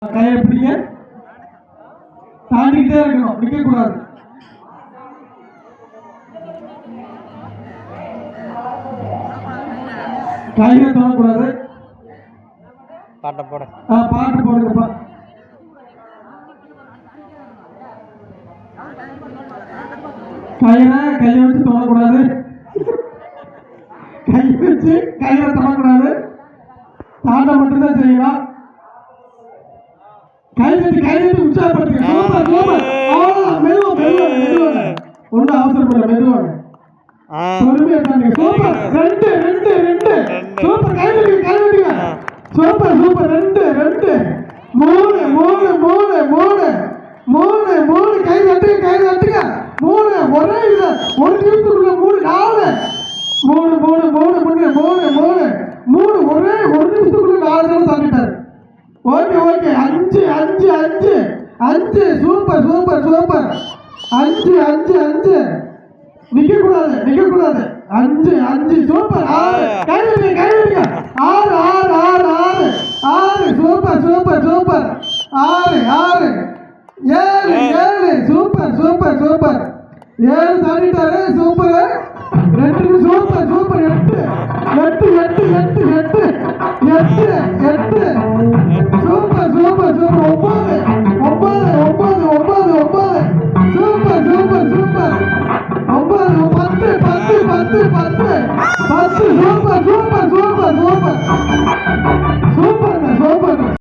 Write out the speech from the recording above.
கையை பிடிங்க, தாண்டிக்கிட்டே இருக்கணும், நிக்க கூடாது. கையில தொடக்கூடாது. பாட்டை போட பாட்டு போடுங்கப்பா. கையை வச்சு தொடக்கூடாது. கையில தொடக்கூடாது. தாண்ட மட்டும்தான் செய்யலாம். கையெழுத்து உற்சாகப்படுத்துங்க. Super super. மெதுவா மெதுவா மெதுவா, ஒன்றும் அவசரப்பட மெதுவாக பொறுமையா தாங்க. சூப்பர். ரெண்டு ரெண்டு ரெண்டு சூப்பர். கையெழுத்துங்க. Super super. ரெண்டு ரெண்டு மூணு மூணு மூணு மூணு மூணு மூணு கை தட்டுங்க. மூணு ஒரே இது ஒரு நிமிஷத்துக்குள்ள மூணு நாலு மூணு மூணு மூணு மூணு மூணு மூணு மூணு ஒரே ஒரு நிமிஷத்துக்குள்ள 4 தடவை தாண்டிட்டாரு. Okay okay. 5 5 5 5 super super super. 5 5 5 நிக்க கூடாது 5 5 சூப்பர். 6 கைவிடுங்க 6 6 6 6 6 super super super. 6 6 7 7 super super super. 7 தாண்டிட்டாரு. சூப்பர். 2 super super. 8 8 8 8 8 8